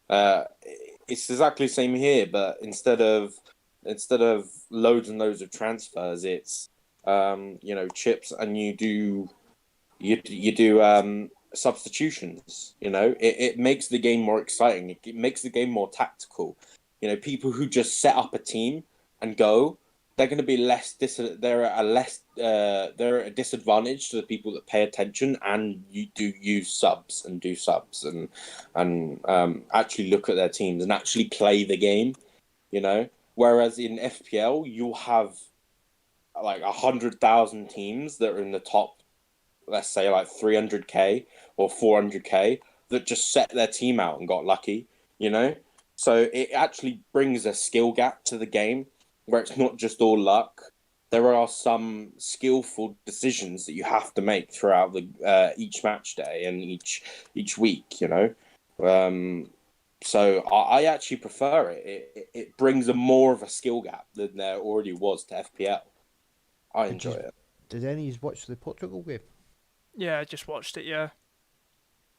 Uh, it's exactly the same here, but instead of loads and loads of transfers, it's you know, chips, and you do substitutions. You know, it makes the game more exciting. It makes the game more tactical. You know, people who just set up a team and go, they're going to be they're at a disadvantage to the people that pay attention and you do use subs and do subs and actually look at their teams and actually play the game. You know, whereas in FPL you'll have like 100,000 teams that are in the top, let's say like 300k or 400k, that just set their team out and got lucky. You know, so it actually brings a skill gap to the game where it's not just all luck. There are some skillful decisions that you have to make throughout the each match day and each week. You know, so I actually prefer it. It brings a more of a skill gap than there already was to FPL. I enjoy it. Did any of you watch the Portugal game? Yeah, I just watched it. Yeah.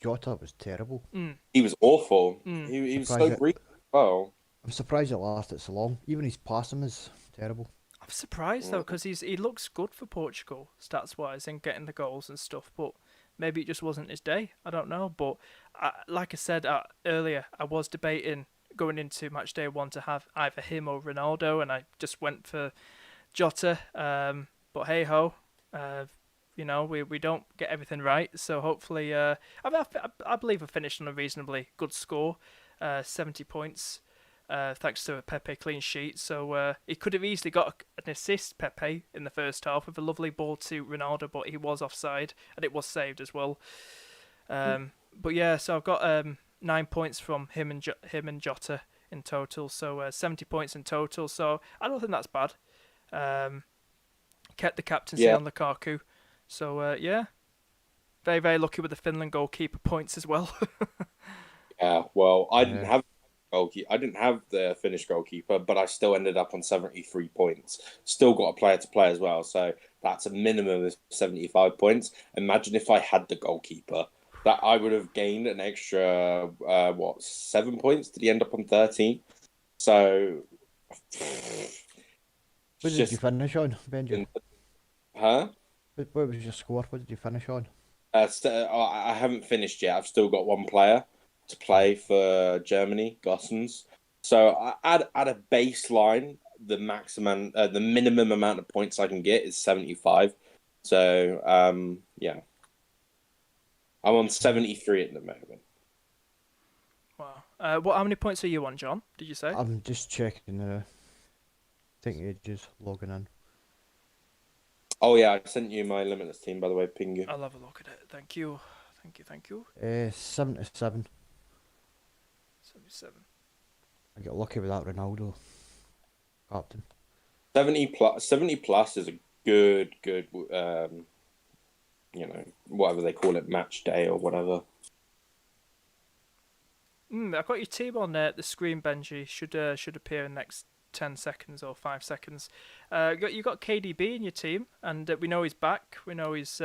Jota was terrible. He was awful. Mm. He was so Surprised brief. Oh, I'm surprised it lasted so long. Even his passing is terrible. I'm surprised though because he looks good for Portugal stats wise and getting the goals and stuff, but maybe it just wasn't his day. I don't know, but like I said earlier, I was debating going into match day 1 to have either him or Ronaldo, and I just went for Jota. But hey ho, you know, we don't get everything right, so hopefully, I believe I finished on a reasonably good score, 70 points. Thanks to a Pepe clean sheet. So he could have easily got an assist, Pepe, in the first half with a lovely ball to Ronaldo, but he was offside and it was saved as well. But yeah, so I've got 9 points from him and Jota in total, so 70 points in total. So I don't think that's bad. Kept the captaincy on Lukaku. So yeah, very very lucky with the Finland goalkeeper points as well. yeah. Well, I didn't have the Finnish goalkeeper, but I still ended up on 73 points. Still got a player to play as well, so that's a minimum of 75 points. Imagine if I had the goalkeeper, that I would have gained an extra 7 points. Did he end up on 13? So, What did you finish on, Benji? Huh? What was your score? What did you finish on? I haven't finished yet. I've still got one player to play for Germany, Gossens. So at a baseline, the minimum amount of points I can get is 75. So yeah, I'm on 73 at the moment. Wow. How many points are you on, John? Did you say? I'm just checking. I think you're just logging in. Oh yeah, I sent you my Limitless team, by the way, Pingu. I'll have a look at it. Thank you. 77. 77. I got lucky with that Ronaldo captain. 70 plus is a good, you know, whatever they call it, match day or whatever. I've got your team on the screen, Benji. Should appear in the next 10 seconds or 5 seconds. You got KDB in your team, and we know he's back. We know he's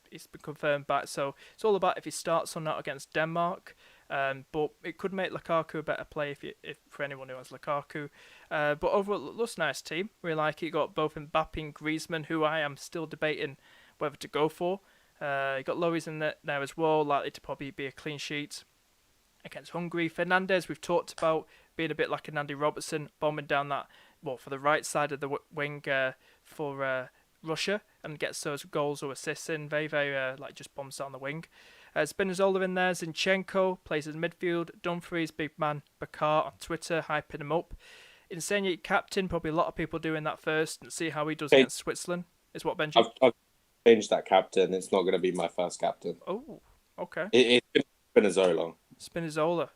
he's been confirmed back. So it's all about if he starts or not against Denmark. But it could make Lukaku a better play if for anyone who has Lukaku. But overall, it looks a nice team. We like it. You got both Mbappe and Griezmann, who I am still debating whether to go for. You got Lloris in there as well, likely to probably be a clean sheet against Hungary. Fernandes, we've talked about being a bit like a Andy Robertson, bombing down that, for the right side of the wing for rusher and gets those goals or assists in. Very, very like just bombs down the wing. Spinazzola in there. Zinchenko plays in midfield. Dumfries, big man. Bakar on Twitter hyping him up. Insigne captain. Probably a lot of people doing that first and see how he does against Switzerland. Is what Benji. I've changed that captain. It's not going to be my first captain. Oh, okay. It's Spinazzola. Spinazzola.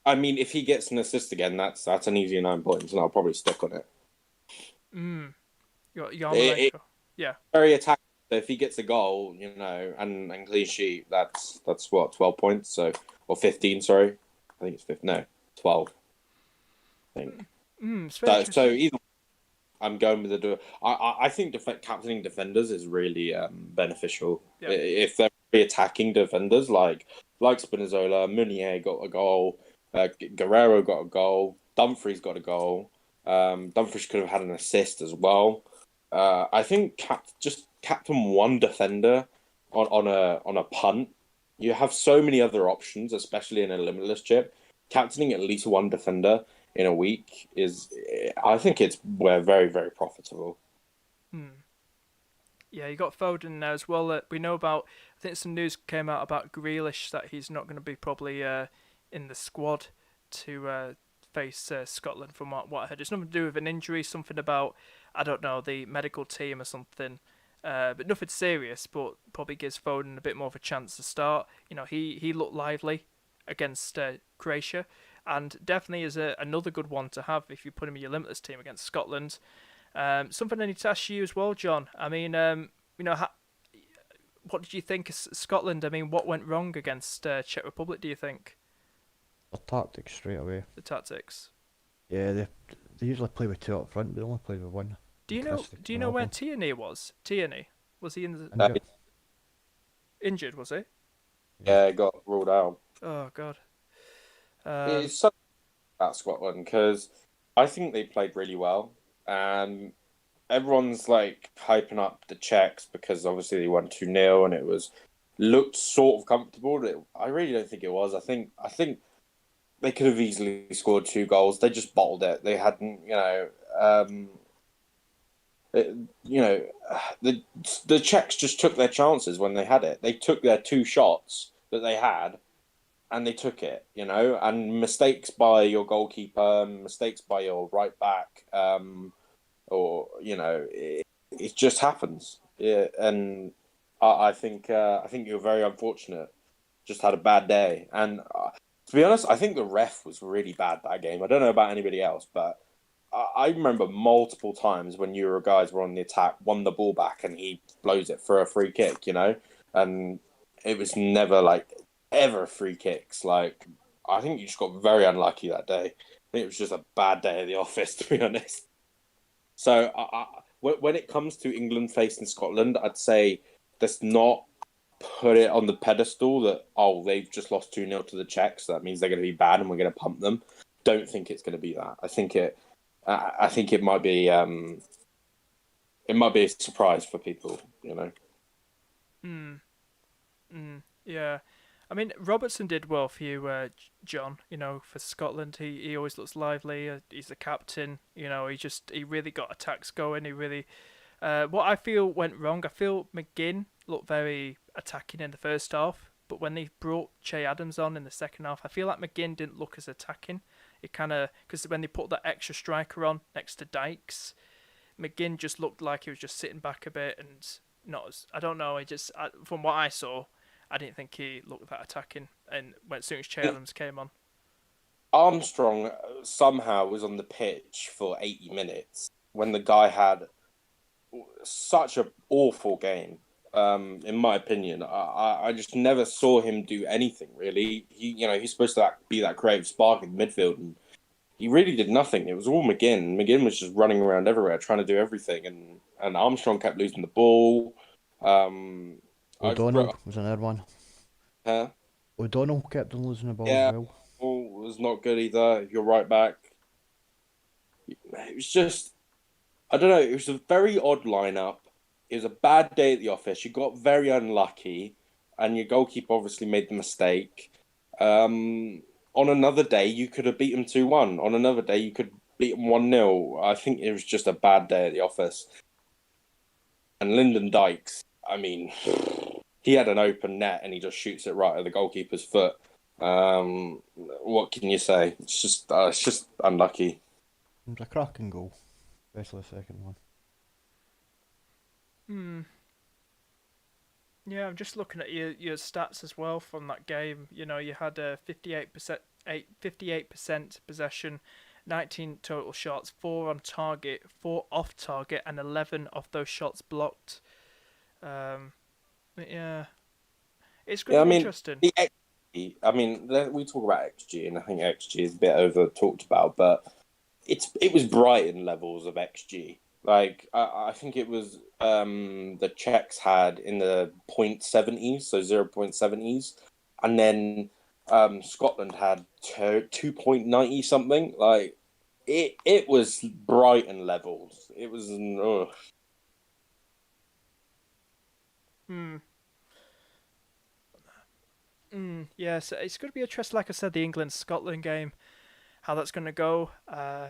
I mean, if he gets an assist again, that's an easy 9 points, and I'll probably stick on it. Yarmolenko. Yeah. Very attacking. So if he gets a goal, and clean sheet, that's what, 12 points, so, or 15. Sorry, I think it's 15. No, 12. I think. So either I'm going with the. I think captaining defenders is really beneficial. Yeah. If they're really attacking defenders like Spinazzola, Meunier got a goal, Guerrero got a goal, Dumfries got a goal. Dumfries could have had an assist as well. I think just captain one defender on a punt. You have so many other options, especially in a limitless chip. Captaining at least one defender in a week I think we're very, very profitable. Yeah, you got Foden there as well. We know about, I think some news came out about Grealish that he's not going to be probably in the squad to face Scotland from what I heard. It's nothing to do with an injury, something about, I don't know, the medical team or something. But nothing serious, but probably gives Foden a bit more of a chance to start. He looked lively against Croatia, and definitely is another good one to have if you put him in your limitless team against Scotland. Something I need to ask you as well, John. I mean, what did you think of Scotland? I mean, what went wrong against Czech Republic, do you think? The tactics straight away. The tactics? Yeah, they usually play with 2 up front, they only play with 1. Do you know where Tierney was? Tierney? Was he in the... Injured. Injured, was he? Yeah, he got ruled out. Oh, God. It's something about Scotland, because I think they played really well, and everyone's like hyping up the Czechs because obviously they won 2-0 and it looked sort of comfortable. I really don't think it was. I think they could have easily scored 2 goals. They just bottled it. They hadn't, the Czechs just took their chances when they had it. They took their 2 shots that they had, and they took it, and mistakes by your goalkeeper, mistakes by your right back, it just happens. Yeah, and I think you're very unfortunate. Just had a bad day, and to be honest, I think the ref was really bad that game. I don't know about anybody else, but I remember multiple times when your guys were on the attack, won the ball back, and he blows it for a free kick, and it was never ever free kicks. I think you just got very unlucky that day. I think it was just a bad day at the office, to be honest. So when it comes to England facing Scotland, I'd say let's not put it on the pedestal that, they've just lost 2-0 to the Czechs, so that means they're going to be bad and we're going to pump them. Don't think it's going to be that. I think it might be a surprise for people, Yeah. I mean, Robertson did well for you, John. For Scotland, he always looks lively. He's the captain. He really got attacks going. He really, what I feel went wrong. I feel McGinn looked very attacking in the first half, but when they brought Che Adams on in the second half, I feel like McGinn didn't look as attacking. It kind of, because when they put that extra striker on next to Dykes, McGinn just looked like he was just sitting back a bit and not as, I don't know. From what I saw, I didn't think he looked that attacking, and as soon as Che Adams came on. Armstrong somehow was on the pitch for 80 minutes when the guy had such an awful game. In my opinion, I just never saw him do anything really. He's supposed to be that creative spark in midfield, and he really did nothing. It was all McGinn. McGinn was just running around everywhere trying to do everything, and Armstrong kept losing the ball. O'Donnell was another one. Huh? O'Donnell kept on losing the ball as well. Was not good either. You're right back. It was just, I don't know. It was a very odd lineup. It was a bad day at the office. You got very unlucky, and your goalkeeper obviously made the mistake. On another day, you could have beaten 2-1. On another day, you could beat them 1-0. I think it was just a bad day at the office. And Lyndon Dykes, I mean, he had an open net and he just shoots it right at the goalkeeper's foot. What can you say? It's just unlucky. It was a cracking goal, especially the second one. Yeah, I'm just looking at your stats as well from that game. You know, you had a 58% possession, 19 total shots, 4 on target, 4 off target, and 11 of those shots blocked. Yeah, it's going to be interesting. The XG, we talk about XG, and I think XG is a bit over talked about, but it was Brighton levels of XG. Like I think it was the Czechs had in the 0.70s, so 0.70s, and then Scotland had 2.90 something. Like it was Brighton levels. It was Yeah, so it's going to be interesting. Like I said, the England-Scotland game, how that's going to go.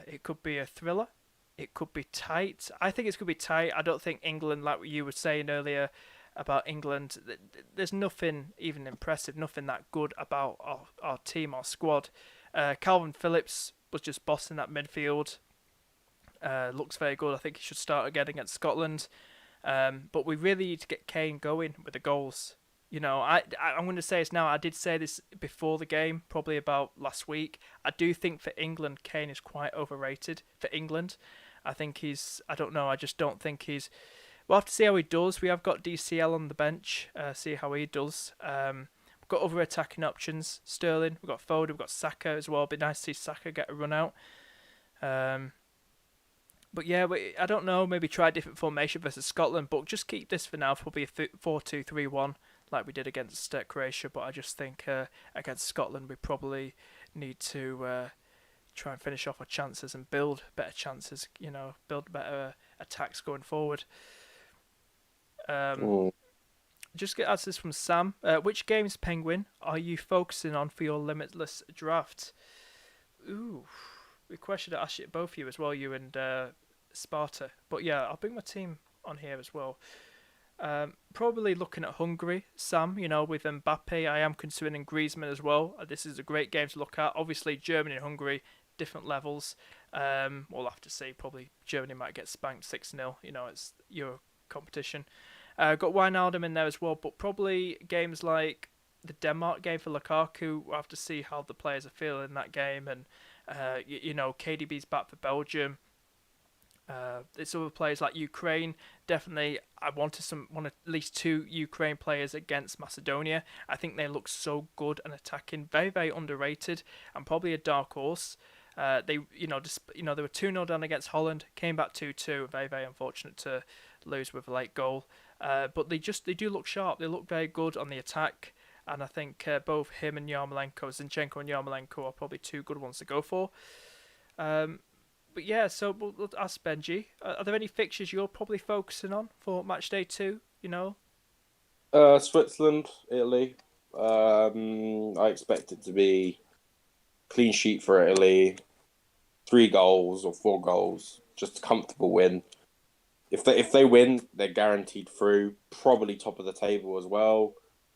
It could be a thriller. It could be tight. I think it's going to be tight. I don't think England, like you were saying earlier about England, there's nothing even impressive, nothing that good about our team, our squad. Calvin Phillips was just bossing that midfield. Looks very good. I think he should start again against Scotland. But we really need to get Kane going with the goals. You know, I'm going to say this now. I did say this before the game, probably about last week. I do think for England, Kane is quite overrated for England. I think I don't know, I just don't think we'll have to see how he does. We have got DCL on the bench, see how he does. We've got other attacking options, Sterling, we've got Foden, we've got Saka as well. It'd be nice to see Saka get a run out. But yeah, I don't know, maybe try a different formation versus Scotland, but just keep this for now, probably a 4-2-3-1 like we did against Croatia. But I just think against Scotland we probably need to try and finish off our chances and build better chances, you know, build better attacks going forward. Just get answers from Sam. Which games, Penguin, are you focusing on for your limitless draft? Ooh, the question I asked both of you as well, you and Sparta. But yeah, I'll bring my team on here as well. Probably looking at Hungary, Sam, you know, with Mbappe. I am considering Griezmann as well. This is a great game to look at. Obviously, Germany and Hungary, different levels. We'll have to see. Probably Germany might get spanked 6-0. You know, it's Euro competition. Got Wijnaldum in there as well, but probably games like the Denmark game for Lukaku, we'll have to see how the players are feeling in that game. And, you know, KDB's back for Belgium. It's other players like Ukraine. Definitely, I want at least 2 Ukraine players against Macedonia. I think they look so good and attacking, very very underrated, and probably a dark horse. They were 2-0 down against Holland, came back 2-2. Very very unfortunate to lose with a late goal. But they do look sharp. They look very good on the attack, and I think both him and Zinchenko and Yarmolenko are probably 2 good ones to go for. But yeah, so we'll ask Benji. Are there any fixtures you're probably focusing on for Matchday 2, you know? Switzerland, Italy. I expect it to be clean sheet for Italy. 3 goals or 4 goals. Just a comfortable win. If they win, they're guaranteed through. Probably top of the table as well.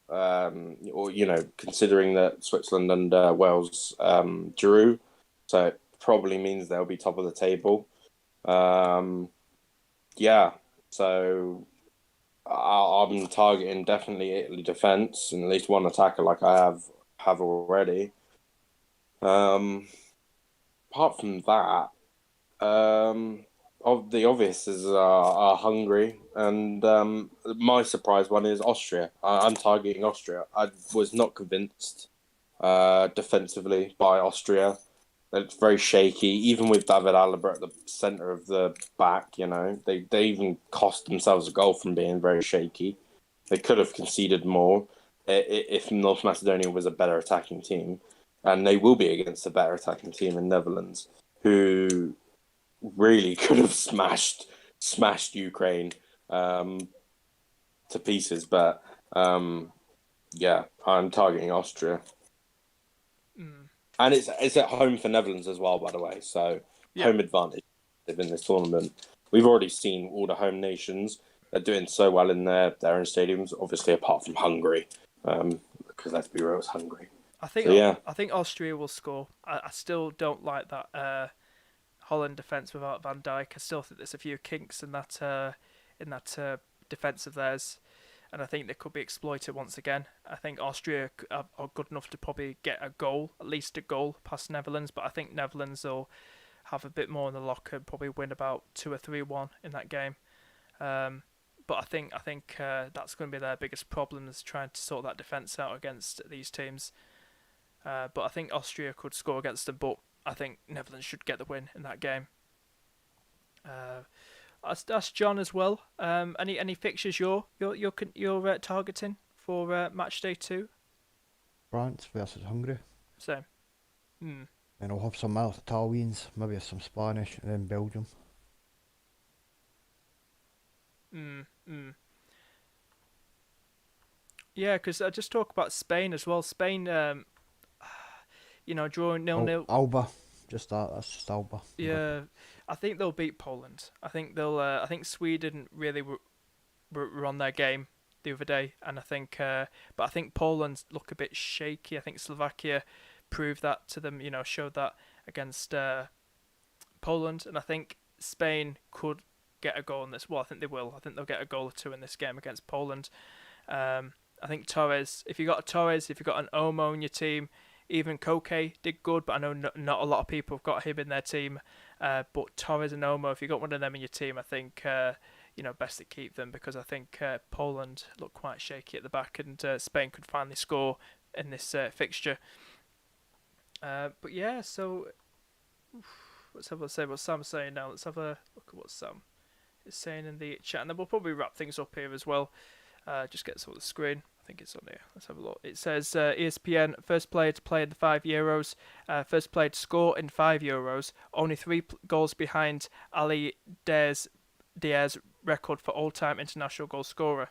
Or, you know, considering that Switzerland and Wales drew. So probably means they'll be top of the table. Yeah, so I'm targeting definitely Italy defence and at least one attacker like I have already. Apart from that, the obvious is are Hungary, and my surprise one is Austria. I'm targeting Austria. I was not convinced defensively by Austria. It's very shaky, even with David Alaba at the centre of the back, you know. They even cost themselves a goal from being very shaky. They could have conceded more if North Macedonia was a better attacking team. And they will be against a better attacking team in Netherlands, who really could have smashed Ukraine to pieces. But, yeah, I'm targeting Austria. And it's at home for Netherlands as well, by the way. So home advantage in this tournament. We've already seen all the home nations. they're doing so well in their own stadiums. Obviously, apart from Hungary, because let's be real, it's Hungary. I think So yeah, I think Austria will score. I still don't like that Holland defense without Van Dijk. I still think there's a few kinks in that defense of theirs, and I think they could be exploited once again. I think Austria are good enough to probably get a goal, at least a goal, past Netherlands, but I think Netherlands will have a bit more in the locker and probably win about 2 or 3-1 in that game. But I think that's going to be their biggest problem, is trying to sort that defence out against these teams. But I think Austria could score against them, but I think Netherlands should get the win in that game. That's John as well. Any fixtures you're targeting for match day 2? France versus Hungary. Same. And I'll have some Italians, maybe some Spanish, and then Belgium. Yeah, because I just talk about Spain as well. Spain, drawing 0-0. Alba, just that. That's just Alba. Yeah, I think they'll beat Poland. I think they'll. I think Sweden really were on their game the other day, and I think, but I think Poland look a bit shaky. I think Slovakia proved that to them. Showed that against Poland, and I think Spain could get a goal in this. Well, I think they will. I think they'll get a goal or 2 in this game against Poland. I think Torres. If you got a Torres, if you got an Omo in your team, even Koke did good, but I know not a lot of people have got him in their team. But Torres and Omo, if you got one of them in your team, I think best to keep them, because I think Poland look quite shaky at the back, and Spain could finally score in this fixture. But yeah, so let's have a say what Sam's saying now. Let's have a look at what Sam is saying in the chat, and then we'll probably wrap things up here as well. Just get some of the screen. I think it's on here. Let's have a look. It says ESPN, first player to play in the 5 Euros, first player to score in 5 Euros, only 3 goals behind Ali Diaz record for all-time international goal scorer.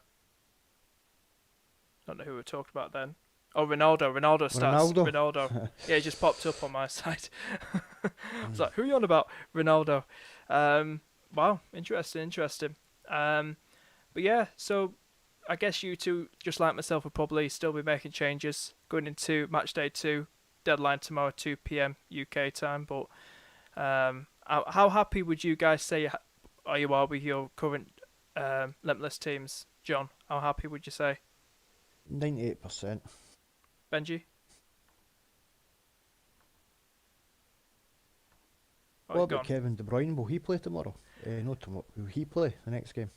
Don't know who we're talking about then. Oh, Ronaldo. Ronaldo. Yeah, he just popped up on my side. I was like, who are you on about? Ronaldo. Wow, interesting. But yeah, so I guess you two, just like myself, will probably still be making changes going into match day 2, deadline tomorrow, 2 p.m. UK time. But how happy would you guys say you are with your current Limitless teams, John? How happy would you say? 98%. Benji? What about Kevin De Bruyne? Will he play tomorrow? No, tomorrow. Will he play the next game?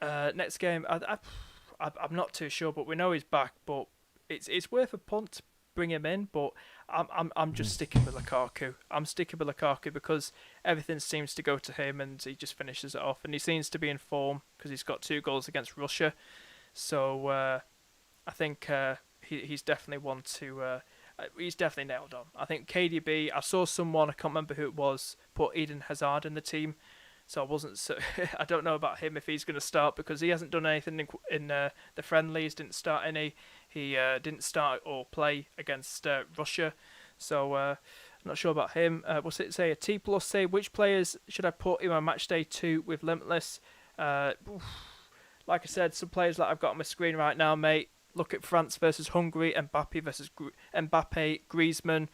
Next game, I'm not too sure, but we know he's back. But it's worth a punt to bring him in. But I'm just sticking with Lukaku. I'm sticking with Lukaku because everything seems to go to him, and he just finishes it off. And he seems to be in form because he's got 2 goals against Russia. So I think he's definitely one to. He's definitely nailed on. I think KDB. I saw someone, I can't remember who it was, put Eden Hazard in the team. So I wasn't. So I don't know about him if he's going to start, because he hasn't done anything in the friendlies. Didn't start any. He didn't start or play against Russia. So I'm not sure about him. What's it say? A T+ say, which players should I put in my match day 2 with Limitless? Like I said, some players that I've got on my screen right now, mate. Look at France versus Hungary, Mbappe versus Griezmann,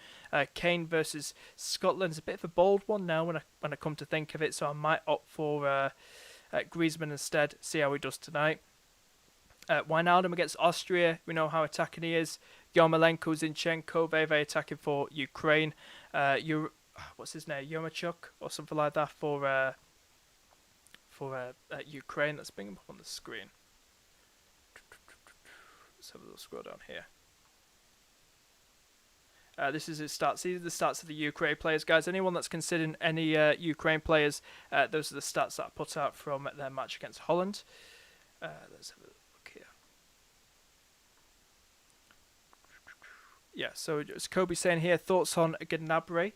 Kane versus Scotland. It's a bit of a bold one now when I come to think of it, so I might opt for Griezmann instead. See how he does tonight. Wijnaldum against Austria. We know how attacking he is. Yarmolenko, Zinchenko, very attacking for Ukraine. What's his name? Yomachuk or something like that for Ukraine. Let's bring him up on the screen. Let's have a little scroll down here. This is his stats. These are the stats of the Ukraine players, guys. Anyone that's considering any Ukraine players, those are the stats that I put out from their match against Holland. Let's have a look here. Yeah, so it's Kobe saying here, thoughts on Gnabry.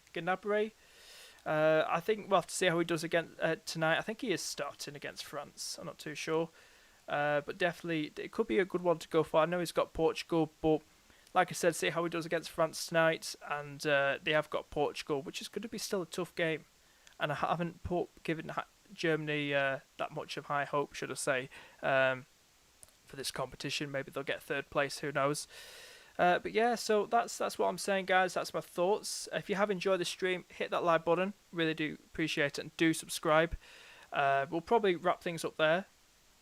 I think we'll have to see how he does again tonight. I think he is starting against France. I'm not too sure. But definitely, it could be a good one to go for. I know he's got Portugal, but like I said, see how he does against France tonight. And they have got Portugal, which is going to be still a tough game. And I haven't given Germany that much of high hope, should I say, for this competition. Maybe they'll get third place, who knows. But yeah, so that's what I'm saying, guys. That's my thoughts. If you have enjoyed the stream, hit that like button. Really do appreciate it, and do subscribe. We'll probably wrap things up there,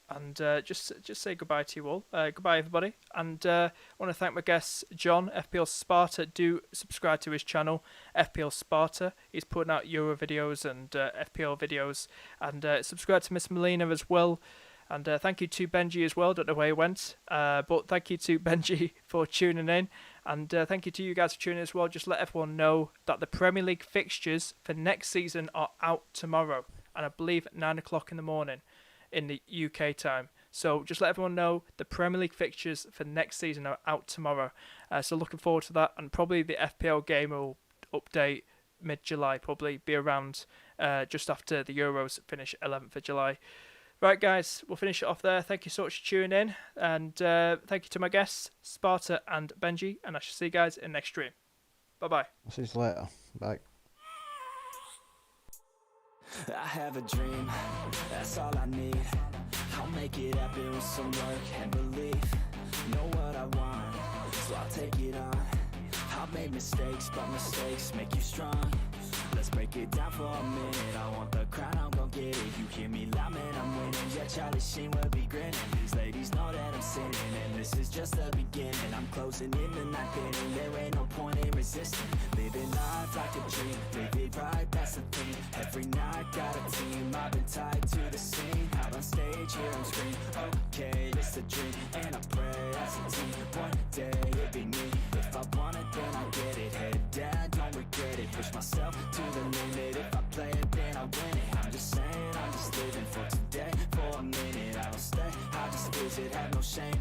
and just say goodbye to you all. Goodbye, everybody. And I want to thank my guests, John, FPL Sparta. Do subscribe to his channel, FPL Sparta. He's putting out Euro videos and FPL videos. And subscribe to Miss Melina as well. And thank you to Benji as well. Don't know where he went. But thank you to Benji for tuning in. And thank you to you guys for tuning in as well. Just let everyone know that the Premier League fixtures for next season are out tomorrow. And I believe at 9 o'clock in the morning in the UK time. So just let everyone know the Premier League fixtures for next season are out tomorrow. So looking forward to that. And probably the FPL game will update mid-July. Probably be around just after the Euros finish 11th of July. Right, guys, we'll finish it off there. Thank you so much for tuning in. And thank you to my guests, Sparta and Benji. And I shall see you guys in the next stream. Bye-bye. I'll see you later. Bye. I have a dream, that's all I need. I'll make it happen with some work and belief. Know what I want, so I'll take it on. I've made mistakes, but mistakes make you strong. Let's break it down for a minute. I want the crown, I'm gon' get it. You hear me loud, man, I'm winning. Yeah, Charlie Sheen will be grinning. These ladies know that I'm sinning, and this is just the beginning. I'm closing in the night inning. There ain't no point in resisting. Living life like a dream, live it right, that's the thing. Every night got a team, I've been tied to the scene. Out on stage, here on screen. Okay, it's a dream, and I pray as a team. One day it'll be me. If I want it, then I get it. Head down, don't regret it. Push myself to the limit. If I play it, then I win it. I'm just saying, I'm just living for today. For a minute, I don't stay, I just visit, have no shame.